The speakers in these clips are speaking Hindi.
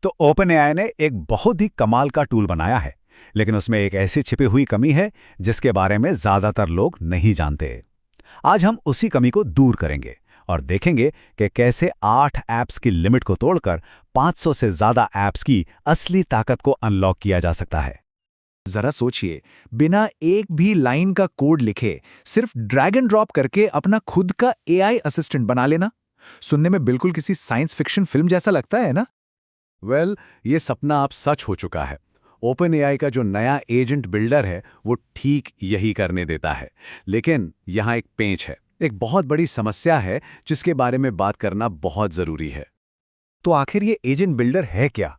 तो ओपनएआई ने एक बहुत ही कमाल का टूल बनाया है, लेकिन उसमें एक ऐसी छिपी हुई कमी है जिसके बारे में ज्यादातर लोग नहीं जानते। आज हम उसी कमी को दूर करेंगे और देखेंगे कि कैसे 8 ऐप्स की लिमिट को तोड़कर 500 से ज्यादा ऐप्स की असली ताकत को अनलॉक किया जा सकता है। जरा सोचिए, बिना एक भी लाइन का कोड लिखे सिर्फ ड्रैग एंड ड्रॉप करके अपना खुद का एआई असिस्टेंट बना लेना। सुनने में बिल्कुल किसी साइंस फिक्शन फिल्म जैसा लगता है ना? ये सपना अब सच हो चुका है। ओपनएआई का जो नया एजेंट बिल्डर है वो ठीक यही करने देता है। लेकिन यहाँ एक पेंच है, एक बहुत बड़ी समस्या है जिसके बारे में बात करना बहुत जरूरी है। तो आखिर ये एजेंट बिल्डर है क्या?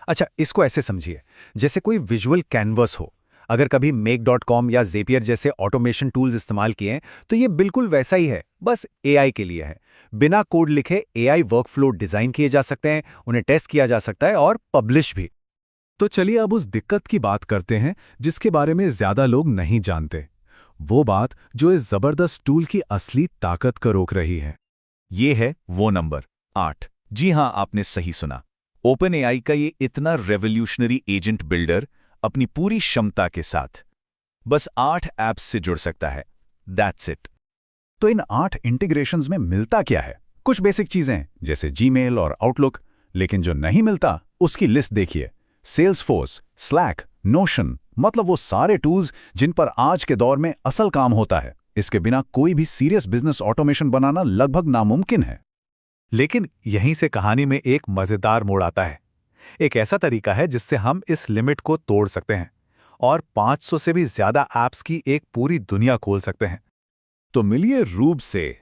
अच्छा, इसको ऐसे समझिए, जैसे कोई विजुअल कैनवस हो। अगर कभी make.com या ज़ेपियर जैसे ऑटोमेशन टूल्स इस्तेमाल किए हैं तो ये बिल्कुल वैसा ही है, बस एआई के लिए है। बिना कोड लिखे एआई वर्कफ्लो डिजाइन किए जा सकते हैं, उन्हें टेस्ट किया जा सकता है और पब्लिश भी। तो चलिए अब उस दिक्कत की बात करते हैं जिसके बारे में ज्यादा लोग नहीं जानते। वो बात जो इस जबरदस्त टूल की असली ताकत को रोक रही है। ये है वो नंबर 8। जी हां, आपने सही सुना। ओपनएआई का ये इतना रेवोल्यूशनरी एजेंट बिल्डर अपनी पूरी क्षमता के साथ बस 8 ऐप्स से जुड़ सकता है। That's it. तो इन 8 इंटीग्रेशंस में मिलता क्या है? कुछ बेसिक चीजें जैसे जीमेल और आउटलुक, लेकिन जो नहीं मिलता उसकी लिस्ट देखिए। सेल्सफोर्स, स्लैक, नोशन, मतलब वो सारे टूल्स जिन पर आज के दौर में असल काम होता है। इसके बिना कोई भी सीरियस बिजनेस ऑटोमेशन बनाना लगभग नामुमकिन है। लेकिन यहीं से कहानी में एक मजेदार मोड़ आता है। एक ऐसा तरीका है जिससे हम इस लिमिट को तोड़ सकते हैं और 500 से भी ज्यादा ऐप्स की एक पूरी दुनिया खोल सकते हैं। तो मिलिए रूब से।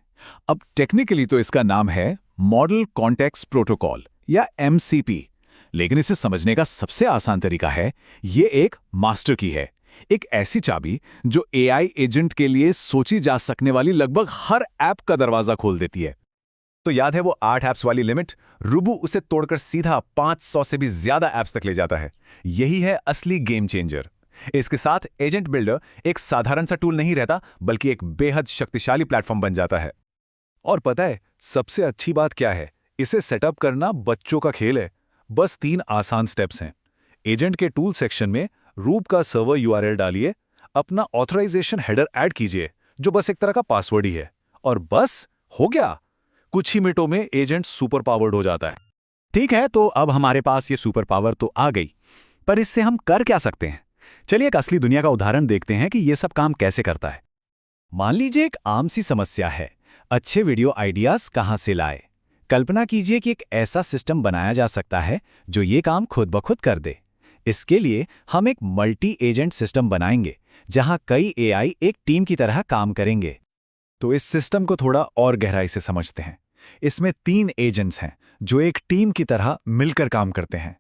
अब टेक्निकली तो इसका नाम है मॉडल कॉन्टेक्स्ट प्रोटोकॉल या एमसीपी, लेकिन इसे समझने का सबसे आसान तरीका है ये एक मास्टर की है, एक ऐसी चाबी जो एआई एजेंट के लिए सोची जा सकने वाली लगभग हर ऐप का दरवाजा खोल देती है। तो याद है वो 8 ऐप्स वाली लिमिट? रूबू उसे तोड़कर सीधा 500 से भी ज्यादा ऐप्स तक ले जाता है। यही है असली गेम चेंजर। इसके साथ एजेंट बिल्डर एक साधारण सा टूल नहीं रहता, बल्कि एक बेहद शक्तिशाली प्लेटफॉर्म बन जाता है। और पता है सबसे अच्छी बात क्या है? इसे सेटअप करना बच्चों का खेल है। बस 3 आसान स्टेप्स हैं। एजेंट के टूल सेक्शन में रूब का सर्वर यूआरएल डालिए, अपना ऑथराइजेशन हेडर ऐड कीजिए जो बस एक तरह का पासवर्ड ही है, और बस हो गया। कुछ ही मिनटों में एजेंट सुपर पावर्ड हो जाता है। ठीक है, तो अब हमारे पास ये सुपर पावर तो आ गई, पर इससे हम कर क्या सकते हैं? चलिए एक असली दुनिया का उदाहरण देखते हैं कि ये सब काम कैसे करता है। मान लीजिए एक आम सी समस्या है, अच्छे वीडियो आइडियाज कहां से लाए। कल्पना कीजिए कि एक ऐसा सिस्टम बनाया जा सकता है जो ये काम खुद ब खुद कर दे। इसके लिए हम एक मल्टी एजेंट सिस्टम बनाएंगे जहां कई एआई एक टीम की तरह काम करेंगे। तो इस सिस्टम को थोड़ा और गहराई से समझते हैं। इसमें 3 एजेंट्स हैं जो एक टीम की तरह मिलकर काम करते हैं।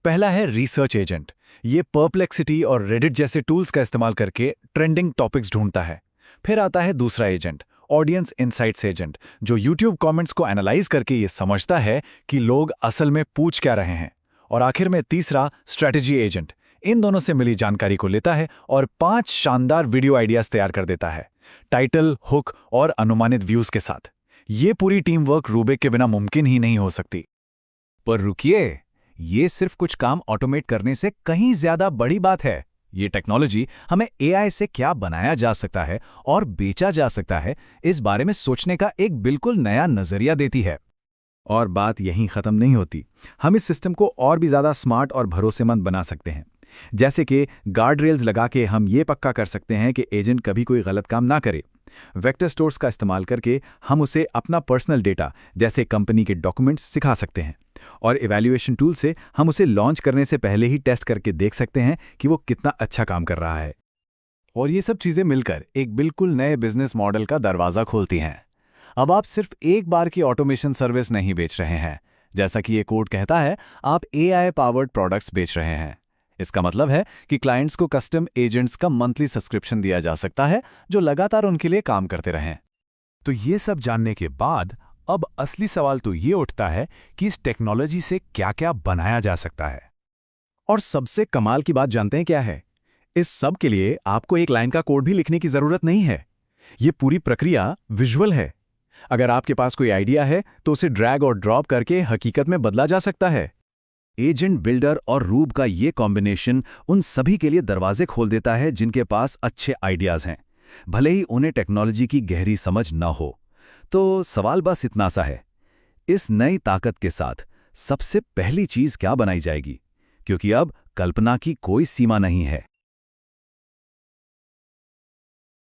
पहला है रिसर्च एजेंट। ये परप्लेक्सिटी और रेडिट जैसे टूल्स का इस्तेमाल करके ट्रेंडिंग टॉपिक्स ढूंढता है। फिर आता है दूसरा एजेंट, ऑडियंस इनसाइट्स एजेंट, जो यूट्यूब कमेंट्स को एनालाइज करके ये समझता है कि लोग असल में पूछ क्या रहे हैं। और आखिर में तीसरा स्ट्रैटेजी एजेंट, इन दोनों से मिली जानकारी को लेता है और 5 शानदार वीडियो आइडियाज तैयार कर देता है, टाइटल, हुक और अनुमानित व्यूज के साथ। ये पूरी टीम वर्क रूबिक के बिना मुमकिन ही नहीं हो सकती। पर रुकिए, ये सिर्फ कुछ काम ऑटोमेट करने से कहीं ज्यादा बड़ी बात है। ये टेक्नोलॉजी हमें एआई से क्या बनाया जा सकता है और बेचा जा सकता है, इस बारे में सोचने का एक बिल्कुल नया नजरिया देती है। और बात यहीं खत्म नहीं होती। हम इस सिस्टम को और भी ज्यादा स्मार्ट और भरोसेमंद बना सकते हैं। जैसे कि गार्ड रेल्स लगा के हम ये पक्का कर सकते हैं कि एजेंट कभी कोई गलत काम ना करे। वेक्टर स्टोर्स का इस्तेमाल करके हम उसे अपना पर्सनल डेटा जैसे कंपनी के डॉक्यूमेंट्स सिखा सकते हैं। और इवैल्यूएशन टूल से हम उसे लॉन्च करने से पहले ही टेस्ट करके देख सकते हैं कि वो कितना अच्छा काम कर रहा है। और ये सब चीजें मिलकर एक बिल्कुल नए बिजनेस मॉडल का दरवाजा खोलती हैं। अब आप सिर्फ एक बार की ऑटोमेशन सर्विस नहीं बेच रहे हैं। जैसा कि ये कोड कहता है, आप एआई पावर्ड प्रोडक्ट्स बेच रहे हैं। इसका मतलब है कि क्लाइंट्स को कस्टम एजेंट्स का मंथली सब्सक्रिप्शन दिया जा सकता है जो लगातार उनके लिए काम करते रहें। तो ये सब जानने के बाद अब असली सवाल तो ये उठता है कि इस टेक्नोलॉजी से क्या-क्या बनाया जा सकता है। और सबसे कमाल की बात जानते हैं क्या है? इस सब के लिए आपको एक लाइन का कोड भी लिखने की जरूरत नहीं है। ये पूरी प्रक्रिया विजुअल है। अगर आपके पास कोई आइडिया है तो उसे ड्रैग और ड्रॉप करके हकीकत में बदला जा सकता है। एजेंट बिल्डर और रूब का ये कॉम्बिनेशन उन सभी के लिए दरवाजे खोल देता है जिनके पास अच्छे आइडियाज हैं, भले ही उन्हें टेक्नोलॉजी की गहरी समझ न हो। तो सवाल बस इतना सा है, इस नई ताकत के साथ सबसे पहली चीज क्या बनाई जाएगी? क्योंकि अब कल्पना की कोई सीमा नहीं है।